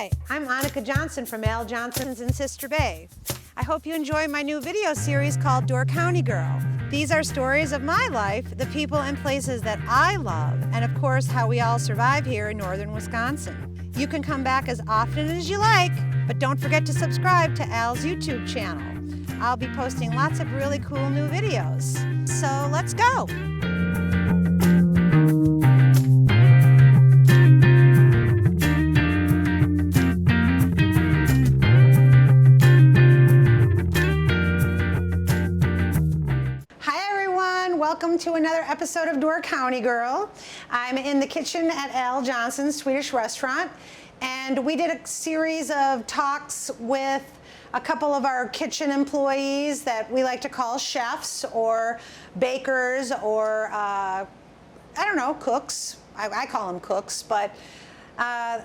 Hi, I'm Annika Johnson from Al Johnson's in Sister Bay. I hope you enjoy my new video series called Door County Girl. These are stories of my life, the people and places that I love, and of course how we all survive here in northern Wisconsin. You can come back as often as you like, but don't forget to subscribe to Al's YouTube channel. I'll be posting lots of really cool new videos. So let's go! Welcome to another episode of Door County Girl. I'm in the kitchen at Al Johnson's Swedish restaurant, and we did a series of talks with a couple of our kitchen employees that we like to call chefs or bakers or, I don't know, cooks. I call them cooks, but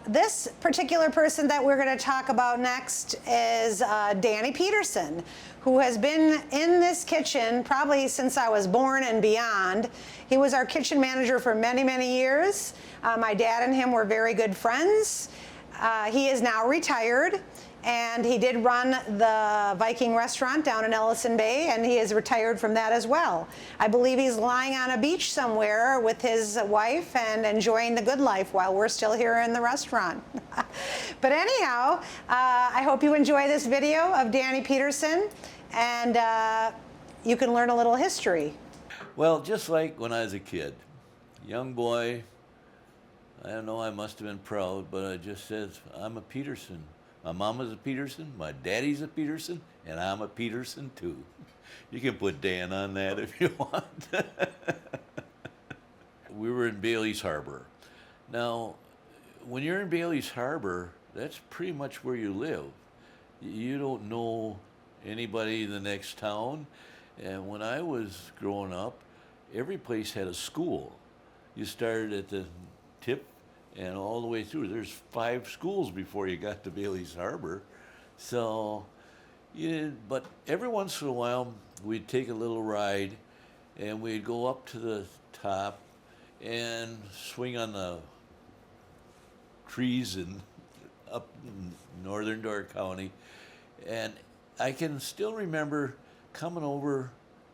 this particular person that we're going to talk about next is Danny Peterson, who has been in this kitchen probably since I was born and beyond. He was our kitchen manager for many, many years. My dad and him were very good friends. He is now retired, and he did run the Viking Restaurant down in Ellison Bay, and he is retired from that as well. I believe he's lying on a beach somewhere with his wife and enjoying the good life while we're still here in the restaurant. But anyhow, I hope you enjoy this video of Danny Peterson, and you can learn a little history. Well, just like when I was a kid, young boy, I don't know, I must have been proud, but I just said, I'm a Peterson. My mama's a Peterson, my daddy's a Peterson, and I'm a Peterson too. You can put Dan on that if you want. We were in Bailey's Harbor. Now, when you're in Bailey's Harbor, that's pretty much where you live. You don't know anybody in the next town. And when I was growing up, every place had a school. You started at the tip and all the way through. There's 5 schools before you got to Bailey's Harbor. So, but every once in a while, we'd take a little ride and we'd go up to the top and swing on the trees and up in northern Door County. And I can still remember coming over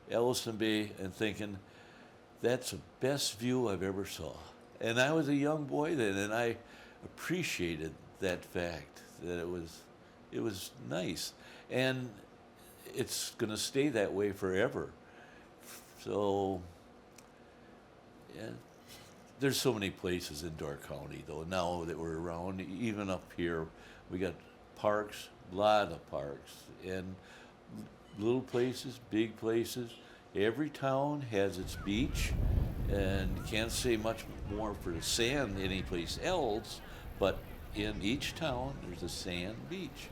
Ellison Bay and thinking, that's the best view I've ever saw. And I was a young boy then, and I appreciated that fact, that it was nice. And it's gonna stay that way forever. So, yeah, there's so many places in Door County though, now that we're around, even up here, we got parks, a lot of parks, and little places, big places. Every town has its beach, and you can't say much more for the sand anyplace else, but in each town there's a sand beach.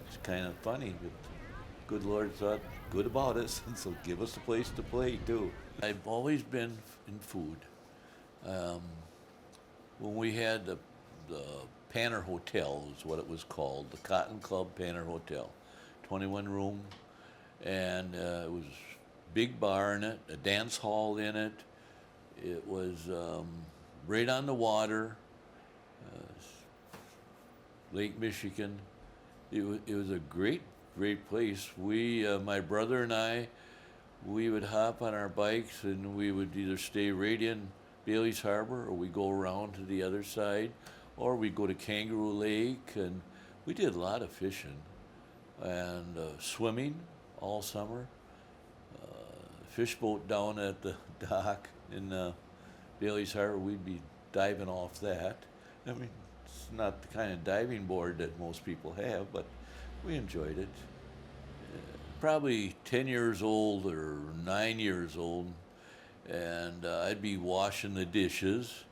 It's kind of funny, but good Lord thought good about us, and so give us a place to play too. I've always been in food. When we had the Panner Hotel is what it was called, the Cotton Club Panner Hotel, 21 room, and it was big bar in it, a dance hall in it. It was right on the water, Lake Michigan. It was a great place. We, my brother and I, we would hop on our bikes and we would either stay right in Bailey's Harbor or we go around to the other side, or we go to Kangaroo Lake, and we did a lot of fishing and swimming all summer. Fish boat down at the dock in Bailey's Harbor, we'd be diving off that. I mean, it's not the kind of diving board that most people have, but we enjoyed it. Probably 10 years old or 9 years old, and I'd be washing the dishes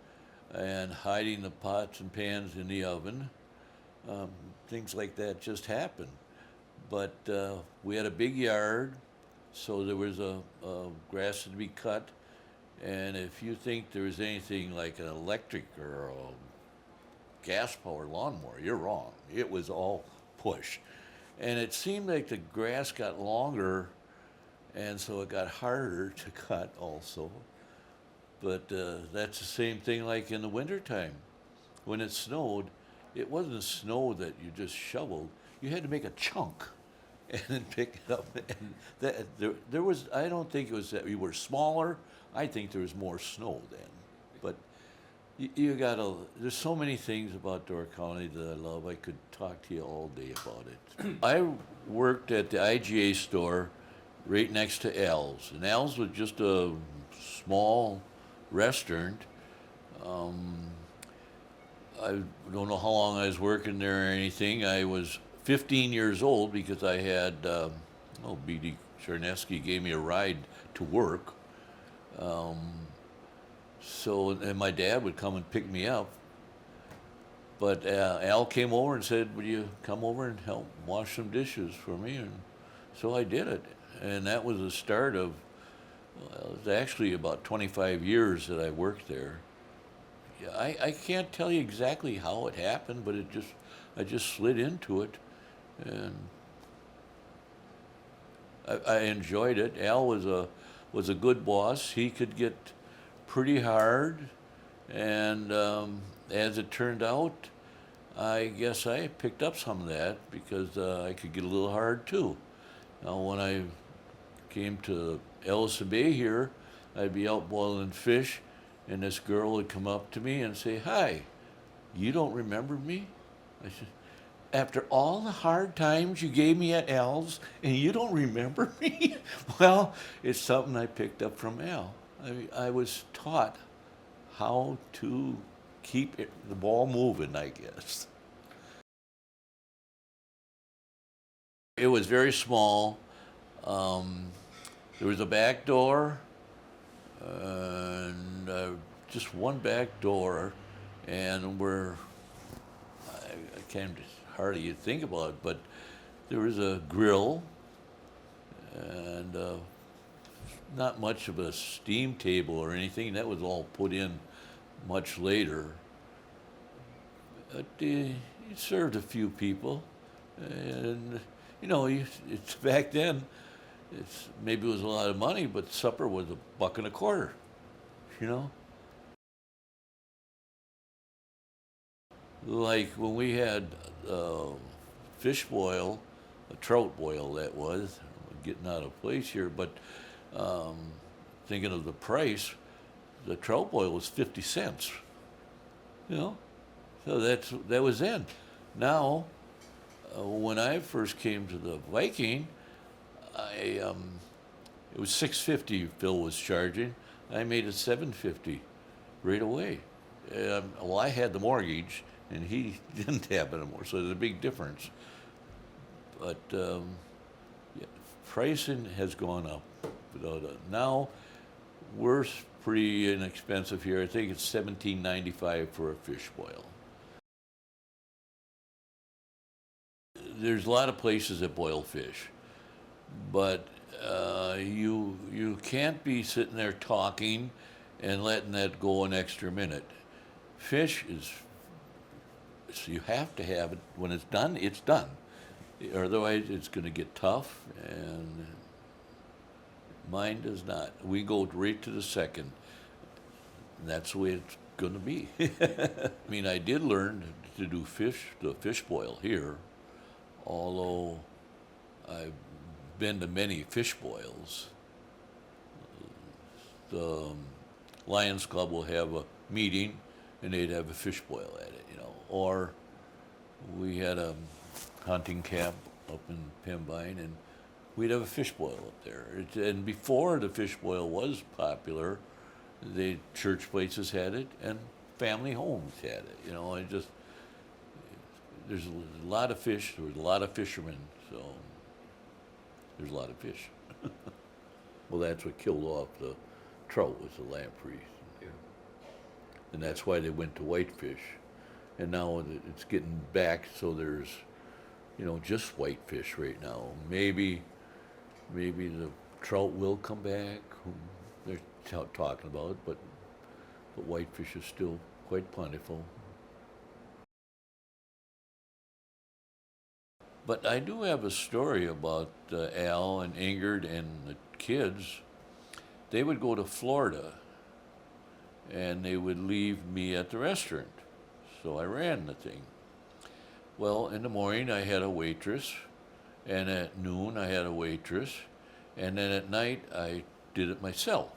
and hiding the pots and pans in the oven. Things like that just happened. But we had a big yard, so there was a grass to be cut, and if you think there was anything like an electric or a gas-powered lawnmower, you're wrong. It was all push. And it seemed like the grass got longer, and so it got harder to cut also. But that's the same thing like in the wintertime. When it snowed, it wasn't snow that you just shoveled. You had to make a chunk and then pick it up. And there was, I don't think it was that we were smaller. I think there was more snow then. But you gotta, there's so many things about Door County that I love. I could talk to you all day about it. I worked at the IGA store right next to Al's. And Al's was just a small restaurant. I don't know how long I was working there or anything. I was 15 years old because I had, B.D. Charneski gave me a ride to work. And my dad would come and pick me up. But Al came over and said, "Would you come over and help wash some dishes for me?" And so I did it. And that was the start of, well, it was actually about 25 years that I worked there. Yeah, I can't tell you exactly how it happened, but I just slid into it, and I enjoyed it. Al was a good boss. He could get pretty hard, and as it turned out, I guess I picked up some of that because I could get a little hard too. Now, when I came to Ellison Bay here, I'd be out boiling fish, and this girl would come up to me and say, "Hi, you don't remember me?" I said, "After all the hard times you gave me at Al's, and you don't remember me?" Well, it's something I picked up from Al. I was taught how to keep the ball moving, I guess. It was very small. There was a back door, and just one back door, and I can't hardly think about it, but there was a grill, and not much of a steam table or anything. That was all put in much later. But it served a few people, and it's back then. Maybe it was a lot of money, but supper was $1.25. Like when we had fish boil, a trout boil that was, getting out of place here, but thinking of the price, the trout boil was 50 cents. So that was then. Now, when I first came to the Viking, it was $6.50 Phil was charging. I made it $7.50 right away. Well, I had the mortgage, and he didn't have it anymore, so there's a big difference. But yeah, pricing has gone up. Now, we're pretty inexpensive here. I think it's $17.95 for a fish boil. There's a lot of places that boil fish, but you can't be sitting there talking and letting that go an extra minute. Fish so you have to have it. When it's done, it's done. Otherwise, it's going to get tough, and mine does not. We go right to the second, and that's the way it's going to be. I mean, I did learn to do the fish boil here, although I've been to many fish boils. The Lions Club will have a meeting, and they'd have a fish boil at it, Or we had a hunting camp up in Pembine, and we'd have a fish boil up there. And before the fish boil was popular, the church places had it, and family homes had it. There's a lot of fish. There was a lot of fishermen, so there's a lot of fish. Well, that's what killed off the trout, was the lamprey. Yeah. And that's why they went to whitefish. And now it's getting back, so there's, just whitefish right now. Maybe the trout will come back. They're talking about it, but whitefish is still quite plentiful. But I do have a story about Al and Ingrid and the kids. They would go to Florida, and they would leave me at the restaurant. So I ran the thing. Well, in the morning I had a waitress, and at noon I had a waitress, and then at night I did it myself.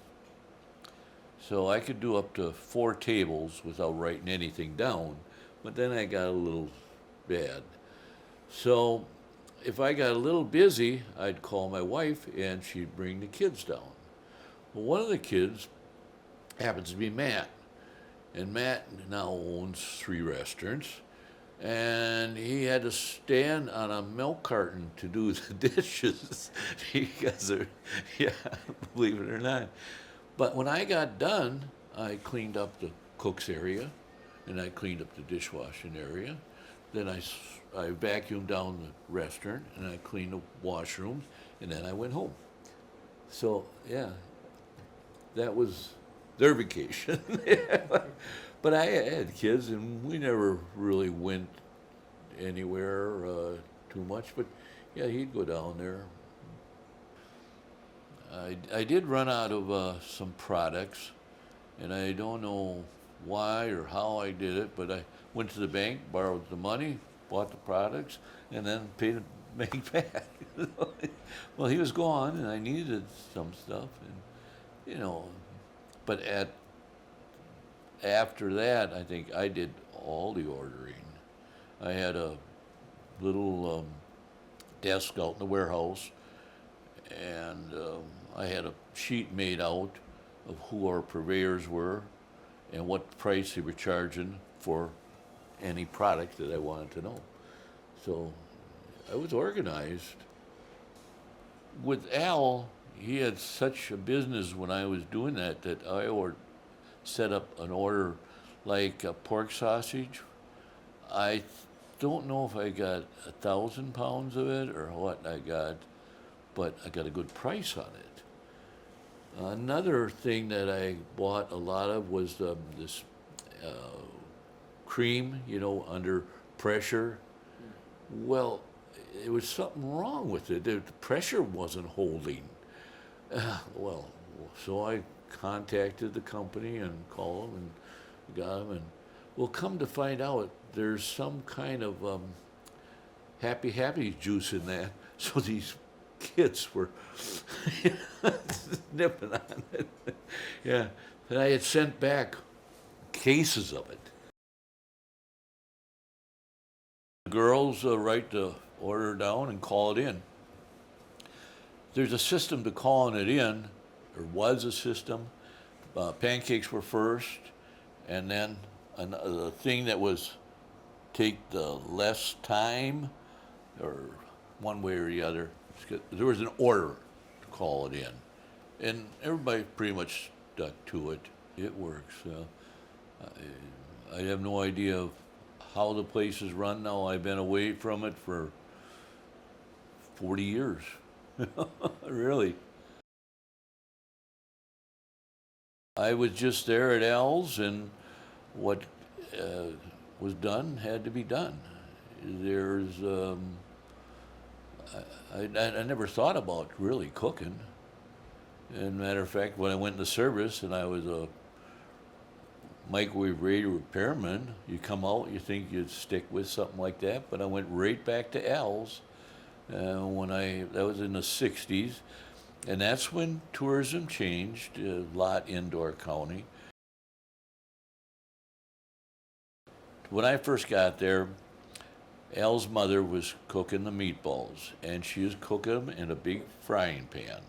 So I could do up to 4 tables without writing anything down, but then I got a little bad. So if I got a little busy, I'd call my wife and she'd bring the kids down. Well, one of the kids happens to be Matt, and Matt now owns 3 restaurants, and he had to stand on a milk carton to do the dishes because they're, yeah, believe it or not. But when I got done, I cleaned up the cook's area, and I cleaned up the dishwashing area. Then I vacuumed down the restaurant, and I cleaned the washrooms, and then I went home. So, yeah, that was their vacation. But I had kids, and we never really went anywhere too much. But yeah, he'd go down there. I did run out of some products, and I don't know why or how I did it, but I went to the bank, borrowed the money, bought the products, and then paid the bank back. Well, he was gone, and I needed some stuff, and you know, but after that, I think I did all the ordering. I had a little desk out in the warehouse, and I had a sheet made out of who our purveyors were and what price they were charging for any product that I wanted to know. So I was organized. With Al, he had such a business when I was doing that I set up an order like a pork sausage. I don't know if I got 1,000 pounds of it or what I got, but I got a good price on it. Another thing that I bought a lot of was this cream, under pressure. Well, it was something wrong with it. The pressure wasn't holding. So I contacted the company and called them and got them. And well, come to find out, there's some kind of happy juice in that. So these kids were nipping on it. Yeah, and I had sent back cases of it. The girls write the order down and call it in. There's a system to calling it in, or was a system. Pancakes were first, and then the thing that was take the less time, or one way or the other. There was an order to call it in, and everybody pretty much stuck to it. It works. I have no idea how the place is run now. I've been away from it for 40 years. Really. I was just there at Al's, and what was done had to be done. There's I never thought about really cooking. And matter of fact, when I went into service and I was a microwave radio repairman, you come out, you think you'd stick with something like that, but I went right back to Al's that was in the 60s, and that's when tourism changed a lot in Door County. When I first got there, Al's mother was cooking the meatballs, and she was cooking them in a big frying pan.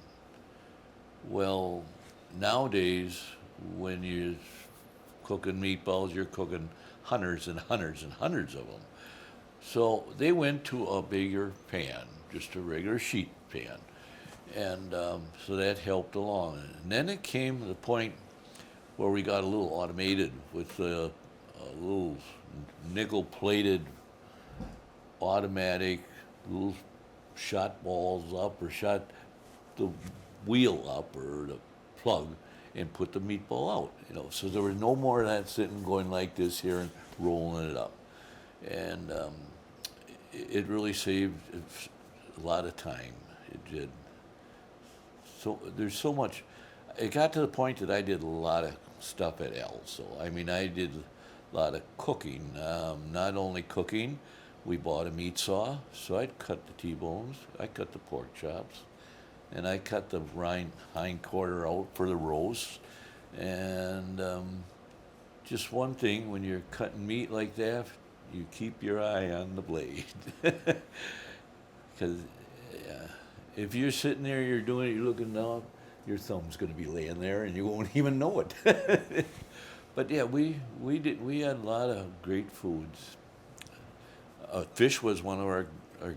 Well, nowadays, when you're cooking meatballs, you're cooking hundreds and hundreds and hundreds of them. So they went to a bigger pan, just a regular sheet pan. And so that helped along. And then it came to the point where we got a little automated with a little nickel-plated automatic, little shot balls up or shot the wheel up or the plug and put the meatball out. So there was no more of that sitting going like this here and rolling it up. And it really saved a lot of time. It did. So there's so much. It got to the point that I did a lot of stuff at L. So I did a lot of cooking. Not only cooking, We bought a meat saw, so I'd cut the T-bones, I cut the pork chops, and I cut the hind quarter out for the roast. And just one thing, when you're cutting meat like that, you keep your eye on the blade. Because if you're sitting there, you're doing it, you're looking down, your thumb's going to be laying there and you won't even know it. But yeah, we had a lot of great foods. Fish was one of our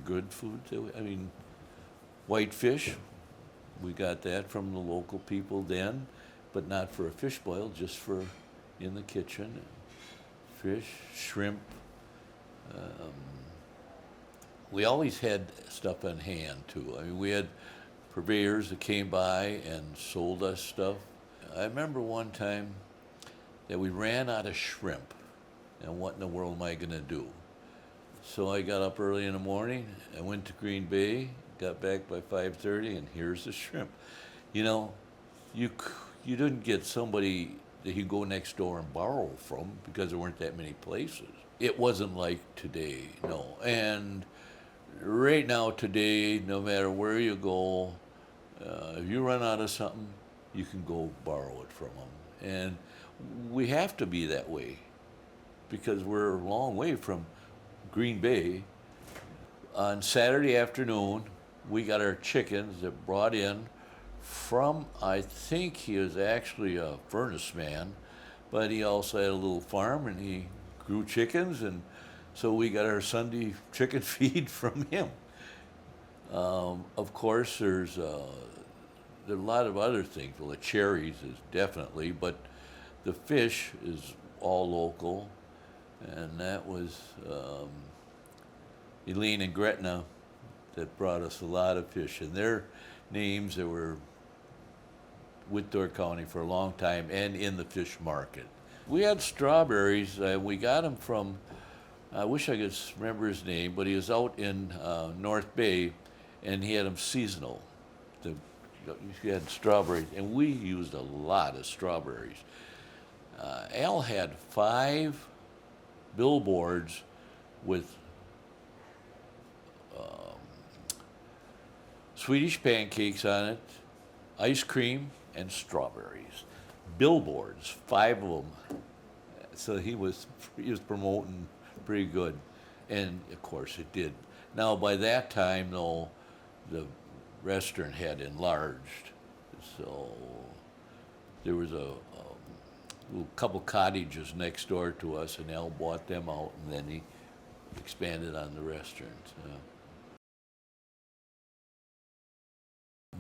good foods. I mean, white fish, we got that from the local people then, but not for a fish boil, just for in the kitchen. Fish, shrimp. We always had stuff on hand too. I mean, we had purveyors that came by and sold us stuff. I remember one time that we ran out of shrimp, and what in the world am I going to do? So I got up early in the morning, I went to Green Bay, got back by 5:30, and here's the shrimp. You know, you didn't get somebody that you go next door and borrow from because there weren't that many places. It wasn't like today, no. And right now today, no matter where you go, if you run out of something, you can go borrow it from them. And we have to be that way because we're a long way from Green Bay. On Saturday afternoon, we got our chickens that brought in from, I think he was actually a furnace man, but he also had a little farm and he grew chickens, and so we got our Sunday chicken feed from him. Of course, there's a lot of other things. Well, the cherries is definitely, but the fish is all local. And that was Elaine and Gretna that brought us a lot of fish. And their names that were with Door County for a long time and in the fish market. We had strawberries. We got them from, I wish I could remember his name, but he was out in North Bay, and he had them seasonal. He had strawberries, and we used a lot of strawberries. Al had 5 billboards with Swedish pancakes on it, ice cream, and strawberries. Billboards, 5 of them. So he was promoting pretty good, and of course it did. Now by that time, though, the restaurant had enlarged, so there was a couple cottages next door to us, and Al bought them out, and then he expanded on the restaurant.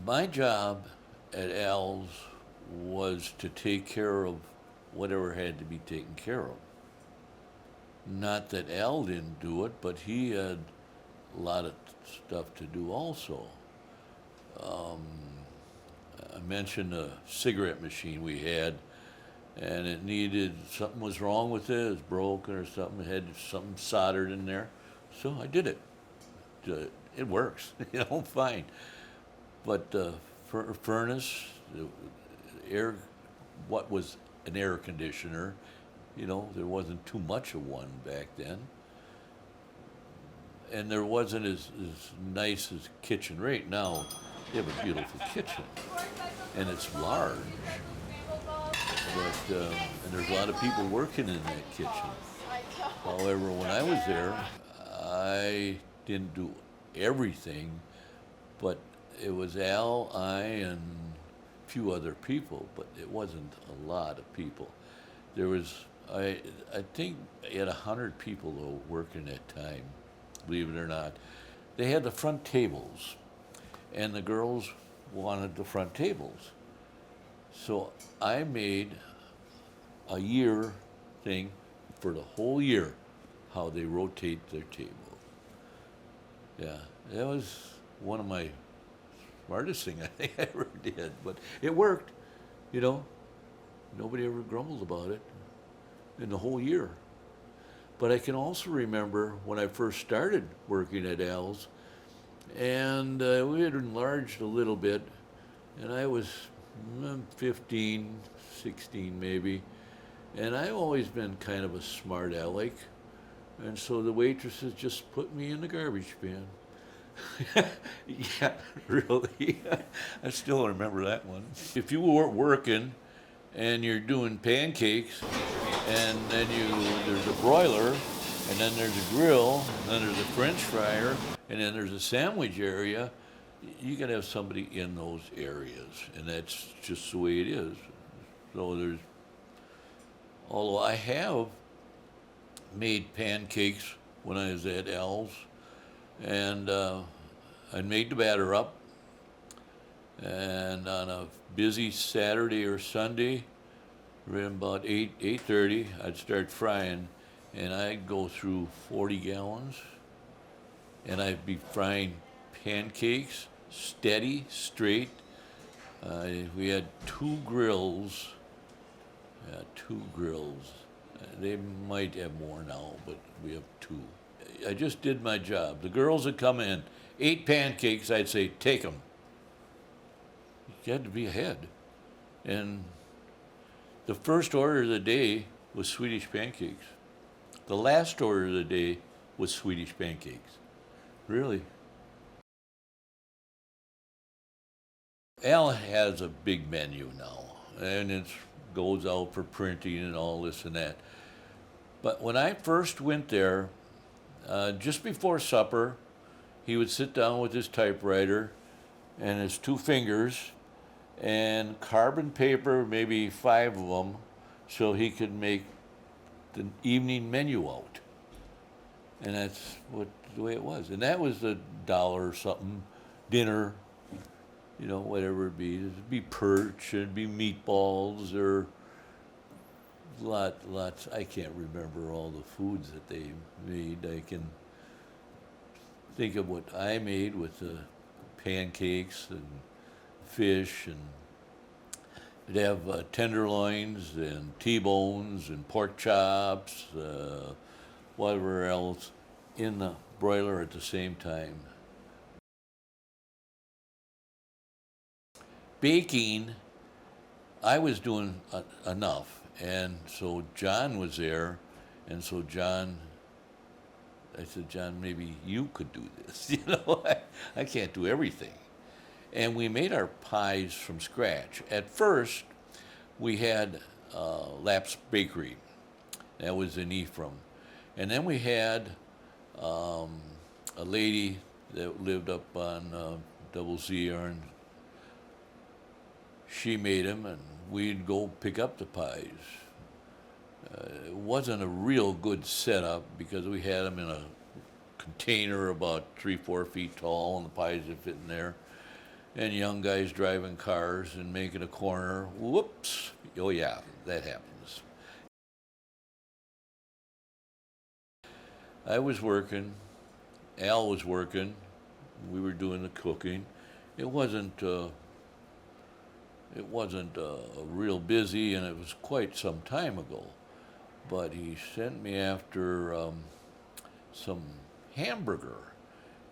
My job at Al's was to take care of whatever had to be taken care of. Not that Al didn't do it, but he had a lot of stuff to do also. I mentioned a cigarette machine we had, and it needed, something was wrong with it, it was broken or something, it had something soldered in there. So I did it. It works, fine. But the furnace, the air, what was an air conditioner, there wasn't too much of one back then. And there wasn't as nice as kitchen right now. You have a beautiful kitchen, and it's large. But and there's a lot of people working in that kitchen. However, when I was there, I didn't do everything, but it was Al, I, and a few other people, but it wasn't a lot of people. There was, I think, I had 100 people though working at that time, believe it or not. They had the front tables, and the girls wanted the front tables. So I made a year thing for the whole year, how they rotate their table. Yeah, that was one of my smartest things I think I ever did, but it worked, Nobody ever grumbled about it in the whole year. But I can also remember when I first started working at Al's, and we had enlarged a little bit, and I was 15, 16 maybe, and I've always been kind of a smart aleck. And so the waitresses just put me in the garbage bin. Yeah, really. I still remember that one. If you weren't working and you're doing pancakes, and then there's a broiler, and then there's a grill, and then there's a French fryer, and then there's a sandwich area, you gotta have somebody in those areas, and that's just the way it is. So although I have made pancakes when I was at Al's, and I made the batter up, and on a busy Saturday or Sunday, around about 8:30, I'd start frying, and I'd go through 40 gallons, and I'd be frying pancakes, steady, straight. We had two grills. Yeah, two grills. They might have more now, but we have two. I just did my job. The girls would come in, 8 pancakes, I'd say, take them. You had to be ahead. And the first order of the day was Swedish pancakes. The last order of the day was Swedish pancakes. Really. Al has a big menu now, and it goes out for printing and all this and that. But when I first went there, just before supper, he would sit down with his typewriter and his 2 fingers and carbon paper, maybe 5 of them, so he could make the evening menu out. And that's the way it was. And that was the $1 or something dinner, whatever it'd be. It'd be perch, it'd be meatballs, or lots. I can't remember all the foods that they made. I can think of what I made with the pancakes and fish, and it'd have tenderloins and T-bones and pork chops, whatever else, in the broiler at the same time. Baking, I was doing enough. And so John was there, and so I said, John, maybe you could do this. I can't do everything. And we made our pies from scratch. At first, we had Lap's Bakery. That was in Ephraim. And then we had a lady that lived up on Double Z, and she made them, and we'd go pick up the pies. It wasn't a real good setup because we had them in a container about 3-4 feet tall, and the pies would fit in there. And young guys driving cars and making a corner. Whoops. Oh yeah, that happens. I was working. Al was working. We were doing the cooking. It wasn't real busy, and it was quite some time ago. But he sent me after some hamburger,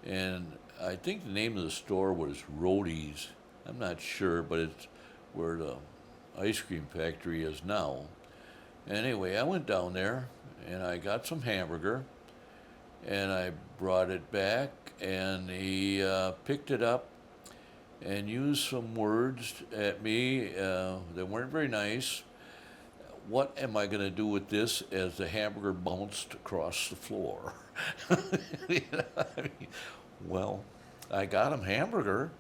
and I think the name of the store was Roadie's. I'm not sure, but it's where the ice cream factory is now. Anyway, I went down there, and I got some hamburger, and I brought it back, and he picked it up and used some words at me that weren't very nice. What am I going to do with this, as the hamburger bounced across the floor? Well, I got him hamburger.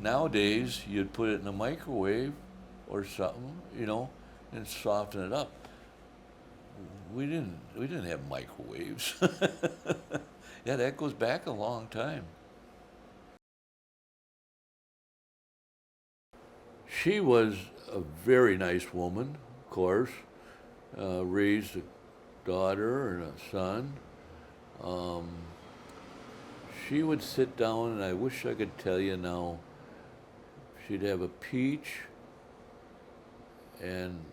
Nowadays, you'd put it in a microwave or something, and soften it up. We didn't have microwaves. Yeah, that goes back a long time. She was a very nice woman, of course. Raised a daughter and a son. She would sit down, and I wish I could tell you now, she'd have a peach and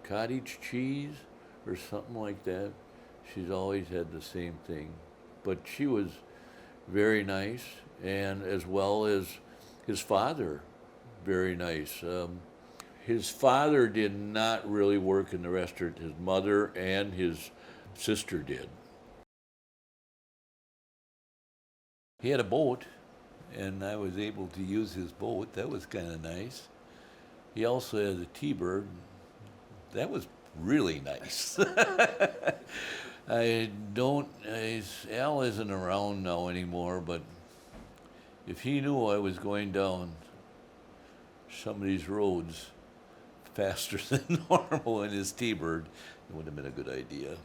cottage cheese or something like that. She's always had the same thing. But she was very nice, and as well as his father, very nice. His father did not really work in the restaurant. His mother and his sister did. He had a boat, and I was able to use his boat. That was kind of nice. He also had a T-bird. That was really nice. Al isn't around now anymore, but if he knew I was going down some of these roads faster than normal in his T-bird, it would have been a good idea.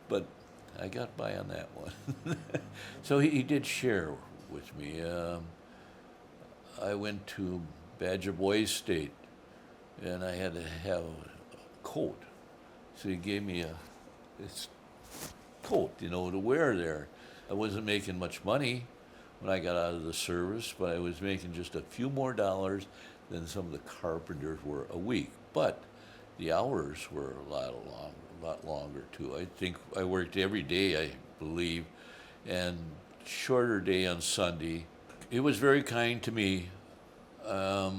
But I got by on that one. So he did share with me. I went to Badger Boys State, and I had to have a coat. So he gave me this coat, to wear there. I wasn't making much money when I got out of the service, but I was making just a few more dollars than some of the carpenters were a week. But the hours were a lot longer too. I think I worked every day, I believe, and shorter day on Sunday. He was very kind to me. I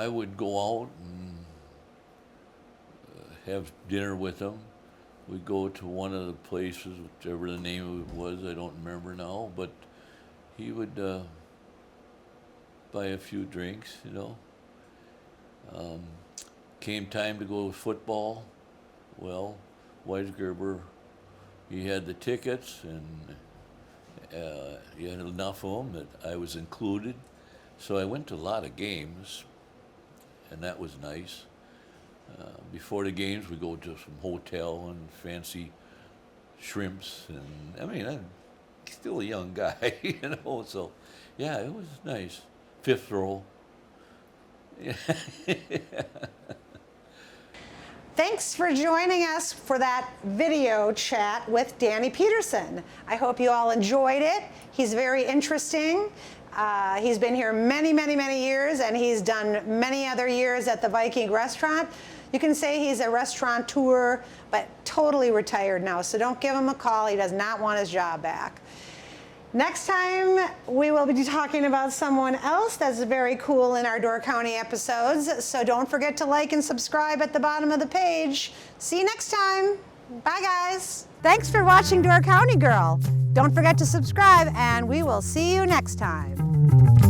would go out and have dinner with him. We'd go to one of the places, whichever the name of it was, I don't remember now, but he would buy a few drinks, Came time to go to football. Well, Weisgerber, he had the tickets, and he had enough of them that I was included. So I went to a lot of games, and that was nice. Before the games, we go to some hotel and fancy shrimps, and I'm still a young guy, So, yeah, it was nice. Fifth row. Yeah. Thanks for joining us for that video chat with Danny Peterson. I hope you all enjoyed it. He's very interesting. He's been here many, many, many years, and he's done many other years at the Viking Restaurant. You can say he's a restaurateur, but totally retired now, so don't give him a call. He does not want his job back. Next time, we will be talking about someone else that's very cool in our Door County episodes, so don't forget to like and subscribe at the bottom of the page. See you next time. Bye, guys. Thanks for watching Door County Girl. Don't forget to subscribe, and we will see you next time.